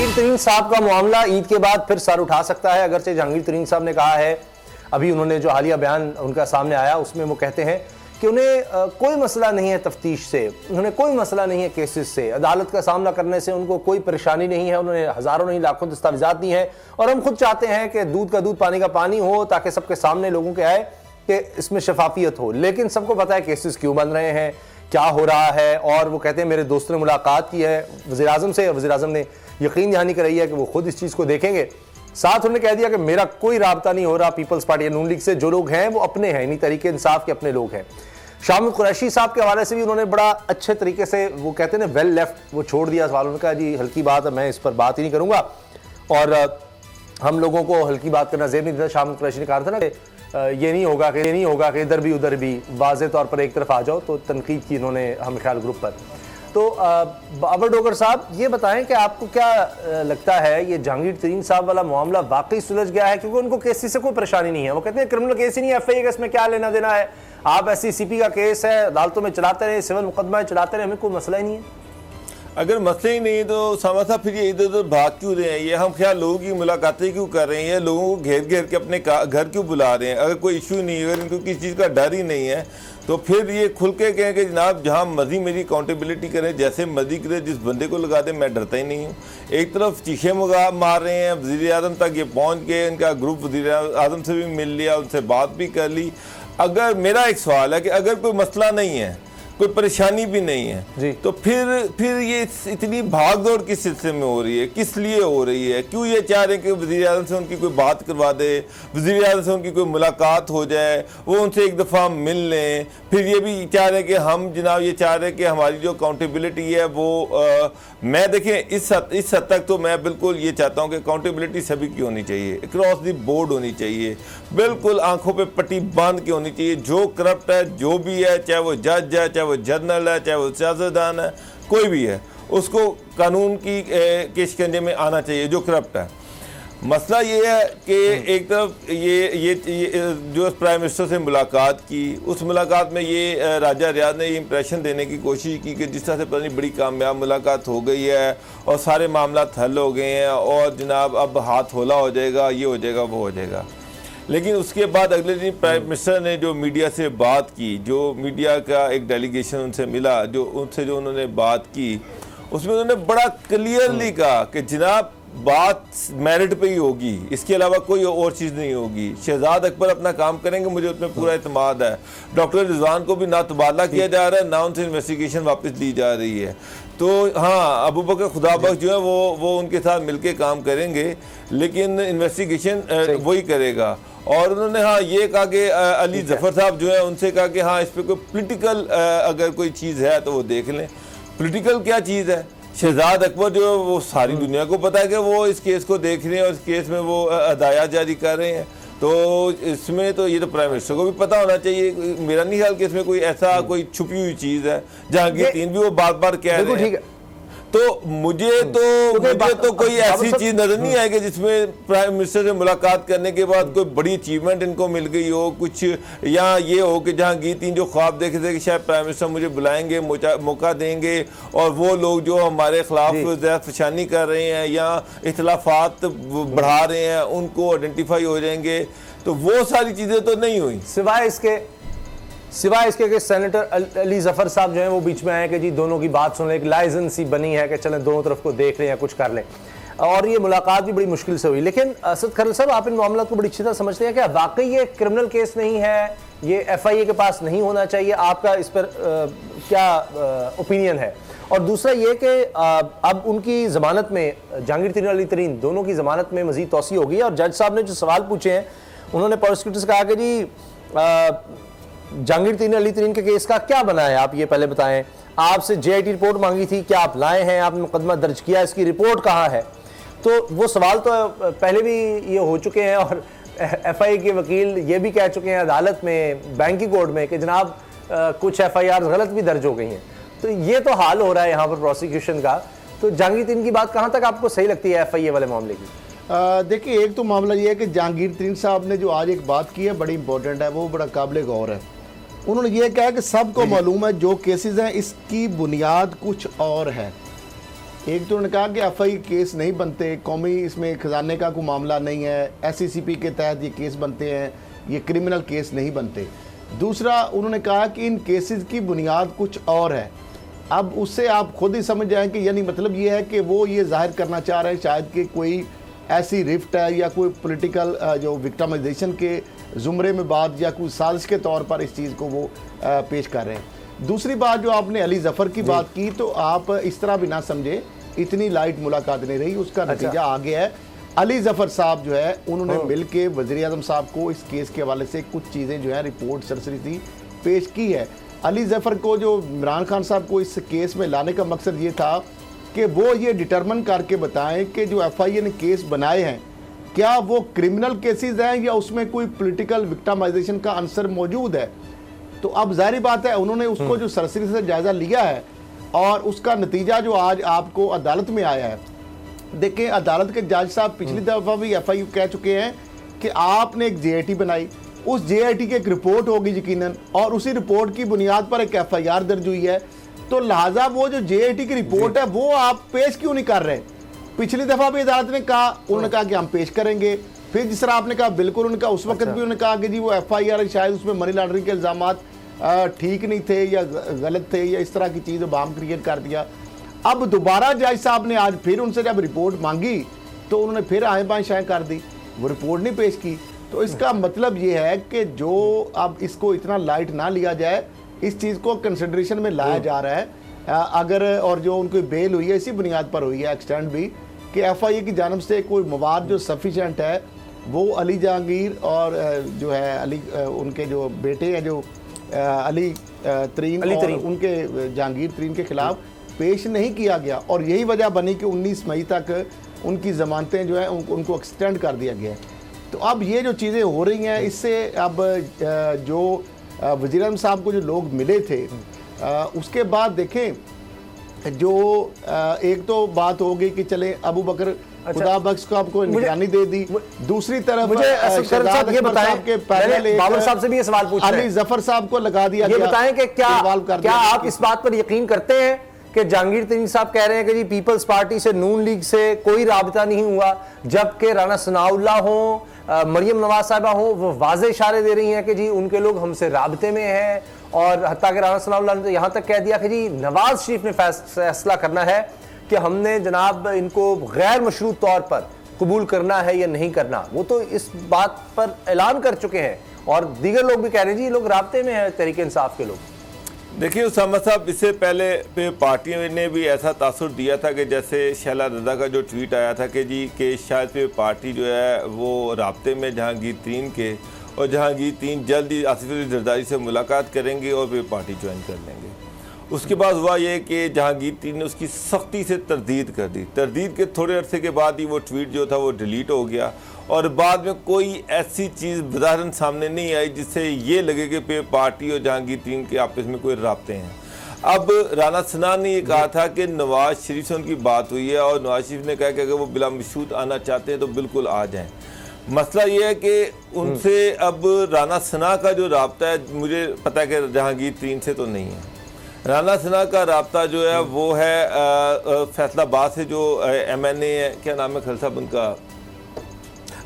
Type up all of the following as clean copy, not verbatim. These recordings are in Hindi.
जहांगीर तरीन साहब का मामला ईद के बाद फिर सर उठा सकता है। अगरचे जहांगीर तरीन साहब ने कहा है, अभी उन्होंने जो हालिया बयान उनका सामने आया उसमें वो कहते हैं कि उन्हें कोई मसला नहीं है तफ्तीश से, उन्हें कोई मसला नहीं है केसेस से, अदालत का सामना करने से उनको कोई परेशानी नहीं है, उन्होंने हज़ारों नहीं लाखों दस्तावेजात दी हैं और हम खुद चाहते हैं कि दूध का दूध पानी का पानी हो ताकि सबके सामने लोगों के आए कि इसमें शफाफियत हो। लेकिन सबको पता है केसेस क्यों बन रहे हैं, क्या हो रहा है। और वो कहते हैं मेरे दोस्त ने मुलाकात की है वज़ीर-ए-आज़म से, वज़ीर-ए-आज़म ने यकीन दहानी कराई है कि वो खुद इस चीज़ को देखेंगे। साथ उन्होंने कह दिया कि मेरा कोई राब्ता नहीं हो रहा पीपल्स पार्टी नून लीग से, जो लोग हैं वो अपने हैं, यानी तरीके इंसाफ के अपने लोग हैं। शामिल कुरैशी साहब के हवाले से भी उन्होंने बड़ा अच्छे तरीके से, वो कहते हैं ना वेल लेफ्ट, वो छोड़ दिया सवाल। उन्होंने कहा जी हल्की बात है, मैं इस पर बात ही नहीं करूँगा और हम लोगों को हल्की बात करना जेब नहीं देता। शामिल कुरैशी ने कहा था ना कि ये नहीं होगा कि इधर भी उधर भी वाज़े तौर पर एक तरफ आ जाओ, तो तनकीद की इन्होंने हम ख्याल ग्रुप पर। तो बाबर डोगर साहब ये बताएं कि आपको क्या लगता है ये जहांगीर तरीन साहब वाला मामला वाकई सुलझ गया है? क्योंकि उनको केस से कोई परेशानी नहीं है, वो कहते हैं क्रिमिनल केस ही नहीं है, FIA केस में क्या लेना देना है, आप SCCP का केस है अदालतों में चलाते रहे, सिविल मुकदमा चलाते रहे, हमें कोई मसला ही नहीं है। अगर मसले ही नहीं तो समझा फिर ये इधर उधर भाग क्यों रहे हैं, ये हम क्या लोगों की मुलाकातें क्यों कर रहे हैं, लोगों को घेर घेर के अपने घर क्यों बुला रहे हैं? अगर कोई इशू नहीं है, अगर इनको किसी चीज़ का डर ही नहीं है तो फिर ये खुल के कहें कि जनाब जहाँ मर्जी मेरी अकाउंटेबिलिटी करें, जैसे मर्जी करे, जिस बंदे को लगा दे, मैं डरता ही नहीं हूँ। एक तरफ चीखे मार रहे हैं, वज़ीर-ए-आज़म तक ये पहुँच गए, इनका ग्रुप वज़ीर-ए-आज़म से भी मिल लिया, उनसे बात भी कर ली। अगर मेरा एक सवाल है कि अगर कोई मसला नहीं है, कोई परेशानी भी नहीं है, तो फिर ये इतनी भाग दौड़ किस सिलसिले में हो रही है, किस लिए हो रही है? क्यों ये चाह रहे हैं कि वज़ीर-ए-आज़म से उनकी कोई बात करवा दे, वज़ीर-ए-आज़म से उनकी कोई मुलाकात हो जाए, वो उनसे एक दफ़ा मिल लें? फिर ये भी चाह रहे हैं कि हम जनाब ये चाह रहे हैं कि हमारी जो अकाउंटेबिलिटी है वो मैं देखें इस हद तक तो मैं बिल्कुल ये चाहता हूँ कि अकाउंटेबिलिटी सभी की होनी चाहिए, अक्रॉस द बोर्ड होनी चाहिए, बिल्कुल आंखों पे पट्टी बांध के होनी चाहिए। जो करप्ट है, जो भी है, चाहे वो जज है, चाहे वो जनरल है, चाहे वो सियासतदान है, कोई भी है, उसको कानून के शिकंजे में आना चाहिए जो करप्ट है। मसला ये है कि एक तरफ ये जो प्राइम मिनिस्टर से मुलाकात की, उस मुलाकात में ये राजा रियाद ने ये इंप्रेशन देने की कोशिश की कि जिस तरह से पता नहीं बड़ी कामयाब मुलाकात हो गई है और सारे मामला हल हो गए हैं और जनाब अब हाथ होला हो जाएगा, ये हो जाएगा, वो हो जाएगा। लेकिन उसके बाद अगले दिन प्राइम मिनिस्टर ने जो मीडिया से बात की, जो मीडिया का एक डेलीगेशन उनसे मिला, जो उन्होंने बात की, उसमें उन्होंने बड़ा क्लियरली कहा कि जनाब बात मेरिट पे ही होगी, इसके अलावा कोई और चीज़ नहीं होगी। शहजाद अकबर अपना काम करेंगे, मुझे उसमें पूरा इत्मीनान है। डॉक्टर रिजवान को भी ना तबादला किया जा रहा है, ना उनसे इन्वेस्टिगेशन वापस ली जा रही है। तो हाँ, अबू बकर खुदाबख्श जो है वो उनके साथ मिलके काम करेंगे, लेकिन इन्वेस्टिगेशन वही करेगा। और उन्होंने हाँ ये कहा कि अली जफर साहब जो है उनसे कहा कि हाँ इस पर कोई पोलिटिकल अगर कोई चीज़ है तो वो देख लें। पोलिटिकल क्या चीज़ है? शहजाद अकबर जो है वो सारी दुनिया को पता है कि वो इस केस को देख रहे हैं और इस केस में वो हदायत जारी कर रहे हैं। तो इसमें तो ये तो प्राइम मिनिस्टर को भी पता होना चाहिए। मेरा नहीं ख्याल कि इसमें कोई ऐसा कोई छुपी हुई चीज़ है। जहांगीर तरीन भी वो बार बार कह रहे हैं। तो मुझे तो कोई ऐसी चीज नजर नहीं आएगी जिसमें प्राइम मिनिस्टर से मुलाकात करने के बाद कोई बड़ी अचीवमेंट इनको मिल गई हो कुछ, या ये हो कि जहांगीर तरीन जो ख्वाब देखे थे कि शायद प्राइम मिनिस्टर मुझे बुलाएंगे, मौका देंगे और वो लोग जो हमारे खिलाफ फशानी कर रहे हैं या इख्तिलाफात बढ़ा रहे हैं उनको आइडेंटिफाई हो जाएंगे। तो वो सारी चीजें तो नहीं हुई, सिवाय इसके कि सेनेटर अली जफर साहब जो हैं वो बीच में आए कि जी दोनों की बात सुन लें, एक लाइसेंस ही बनी है कि चलें दोनों तरफ को देख लें या कुछ कर लें, और ये मुलाकात भी बड़ी मुश्किल से हुई। लेकिन असद खरल साहब, आप इन मामलों को बड़ी अच्छी तरह समझते हैं कि वाकई ये क्रिमिनल केस नहीं है, ये FIA के पास नहीं होना चाहिए, आपका इस पर क्या ओपिनियन है? और दूसरा ये कि अब उनकी ज़मानत में, जहांगीर तरीन अली तरीन दोनों की ज़मानत में मज़ीद तोसी हो गई है और जज साहब ने जो सवाल पूछे हैं उन्होंने प्रोसिक्यूटर से कहा कि जी जहांगीर तरीन अली तरीन के केस का क्या बना है, आप ये पहले बताएं। आपसे JIT रिपोर्ट मांगी थी, क्या आप लाए हैं? आपने मुकदमा दर्ज किया, इसकी रिपोर्ट कहाँ है? तो वो सवाल तो पहले भी ये हो चुके हैं और FIA के वकील ये भी कह चुके हैं अदालत में, बैंकी कोर्ट में, कि जनाब कुछ FIR गलत भी दर्ज हो गई हैं। तो ये तो हाल हो रहा है यहाँ पर प्रोसिक्यूशन का। तो जहांगीर तरीन की बात कहाँ तक आपको सही लगती है FIA वाले मामले की? देखिए, एक तो मामला ये है कि जहांगीर तरीन साहब ने जो आज एक बात की है बड़ी इंपॉर्टेंट है, वो बड़ा काबिल गौर है। उन्होंने ये कहा कि सबको मालूम है जो केसेस हैं इसकी बुनियाद कुछ और है। एक तो उन्होंने कहा कि एफआई केस नहीं बनते, कौमी इसमें खजाने का कोई मामला नहीं है, एससीसीपी के तहत ये केस बनते हैं, ये क्रिमिनल केस नहीं बनते। दूसरा उन्होंने कहा कि इन केसेस की बुनियाद कुछ और है। अब उससे आप खुद ही समझ जाएं कि यानी मतलब ये है कि वो ये जाहिर करना चाह रहे हैं शायद कि कोई ऐसी रिफ्ट है या कोई पॉलिटिकल जो विक्टिमाइजेशन के ज़ुमरे में बात या कोई साजिश के तौर पर इस चीज़ को वो पेश कर रहे हैं। दूसरी बात जो आपने अली जफ़र की बात की, तो आप इस तरह भी ना समझे, इतनी लाइट मुलाकात नहीं रही, उसका नतीजा आ गया है। अली जफ़र साहब जो है उन्होंने मिल के वज़ीर आज़म साहब को इस केस के हवाले से कुछ चीज़ें जो है रिपोर्ट सरसरी थी पेश की है। अली जफ़र को जो इमरान खान साहब को इस केस में लाने का मकसद ये था कि वो ये डिटरमिन करके बताएं कि जो एफआईए ने केस बनाए हैं क्या वो क्रिमिनल केसेस हैं या उसमें कोई पॉलिटिकल विक्टिमाइजेशन का आंसर मौजूद है। तो अब जाहिर बात है उन्होंने उसको जो सरसरी से जायज़ा लिया है और उसका नतीजा जो आज आपको अदालत में आया है। देखें, अदालत के जज साहब पिछली दफ़ा भी एफआईयू कह चुके हैं कि आपने एक जेआईटी बनाई, उस जेआईटी की एक रिपोर्ट होगी यकीनन, और उसी रिपोर्ट की बुनियाद पर एक एफआईआर दर्ज हुई है। तो लिहाजा वो जो जेआईटी की रिपोर्ट है वो आप पेश क्यों नहीं कर रहे। पिछली दफ़ा भी अदालत ने कहा, उन्होंने कहा कि हम पेश करेंगे। फिर जिस तरह आपने कहा बिल्कुल उन्होंने कहा, उस वक्त भी उन्होंने कहा कि जी वो एफआईआर शायद उसमें मनी लॉन्ड्रिंग के इल्ज़ाम ठीक नहीं थे या गलत थे या इस तरह की चीज़ बाम क्रिएट कर दिया। अब दोबारा जज साहब ने आज फिर उनसे जब रिपोर्ट मांगी तो उन्होंने फिर आए बाएं शाएं कर दी, वो रिपोर्ट नहीं पेश की। तो इसका मतलब ये है कि जो अब इसको इतना लाइट ना लिया जाए, इस चीज़ को कंसिडरेशन में लाया जा रहा है। अगर और जो उनको बेल हुई है इसी बुनियाद पर हुई है एक्सटेंड भी कि एफआईए की जानब से कोई मवाद जो सफिशेंट है वो अली जहांगीर और जो है अली उनके जो बेटे हैं जो अली तरीन और उनके जहांगीर तरीन के खिलाफ पेश नहीं किया गया, और यही वजह बनी कि 19 मई तक उनकी ज़मानतें जो हैं उनको एक्सटेंड कर दिया गया है। तो अब ये जो चीज़ें हो रही हैं इससे अब जो वज़ीर आज़म साहब को जो लोग मिले थे उसके बाद देखें जो एक तो बात हो गई कि चले अबू बकर खुदा बख्श को आपको निगरानी दे दी। दूसरी तरफ मुझे साहब ये बताएं कि बाबर साहब से भी ये सवाल पूछ रहे हैं, अली जफर साहब को लगा दिया ये बताएं कि क्या आप इस बात पर यकीन करते हैं कि जहांगीर तरीन साहब कह रहे हैं कि जी पीपल्स पार्टी से नून लीग से कोई राबता नहीं हुआ, जबकि राना सनाउल्लाह हो, मरियम नवाज साहिबा हो, वो वाज़े इशारे दे रही हैं कि जी उनके लोग हमसे राबते में हैं, और हत्ता कि राना सनाउल्लाह ने तो यहाँ तक कह दिया कि जी नवाज शरीफ ने फैसला करना है कि हमने जनाब इनको गैर मशरूत तौर पर कबूल करना है या नहीं करना। वो तो इस बात पर ऐलान कर चुके हैं, और दीगर लोग भी कह रहे हैं जी ये लोग राबते में हैं तहरीक इंसाफ के लोग। देखिए उसामा साहब, इससे पहले पे पार्टियों ने भी ऐसा तासुर दिया था कि जैसे शैला रज़ा का जो ट्वीट आया था कि जी के शायद पे पार्टी जो है वो राब्ते में जहांगीर तरीन के, और जहांगीर तरीन जल्द ही आसिफ अली जरदारी से मुलाकात करेंगे और फिर पार्टी ज्वाइन कर लेंगे। उसके बाद हुआ ये कि जहांगीर तरीन ने उसकी सख्ती से तरदीद कर दी। तरदीद के थोड़े अरसे के बाद ही वो ट्वीट जो था वो डिलीट हो गया, और बाद में कोई ऐसी चीज़ बज़ाहिरन सामने नहीं आई जिससे ये लगे कि पे पार्टी और जहांगीर तरीन के आपस में कोई राब्ते हैं। अब राना सना ने ये कहा था कि नवाज शरीफ से उनकी बात हुई है, और नवाज शरीफ ने कहा कि अगर वो बिला मशरूत आना चाहते हैं तो बिल्कुल आ जाएं। मसला ये है कि उनसे अब राना सना का जो राब्ता है, मुझे पता है कि जहांगीर तरीन से तो नहीं है। राना सना का राब्ता जो है वो है फैसलाबाद से जो MNA है, क्या नाम है खल साहब उनका,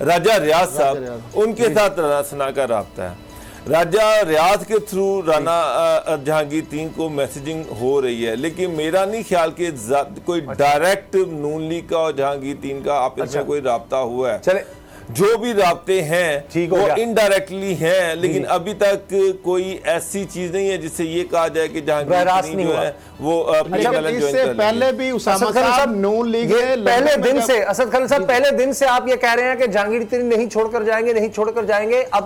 राजा रियाज साहब, उनके साथ राना सना का राब्ता है। राजा रियाज के थ्रू राना जहांगीर तरीन को मैसेजिंग हो रही है, लेकिन मेरा नहीं ख्याल कि कोई डायरेक्ट नून लीग का और जहांगीर तरीन का आपस में कोई राब्ता हुआ है। चले जो भी राब्ते हैं वो इनडायरेक्टली हैं, लेकिन अभी तक कोई ऐसी चीज नहीं है जिससे ये कहा जाए कि जहांगीर तरीन जो है वो इससे पहले भी उसामा साहब नून लीग पहले दिन से, असद खान साहब पहले दिन से आप ये कह रहे हैं कि जहांगीर तरीन नहीं छोड़कर जाएंगे, नहीं छोड़कर जाएंगे। अब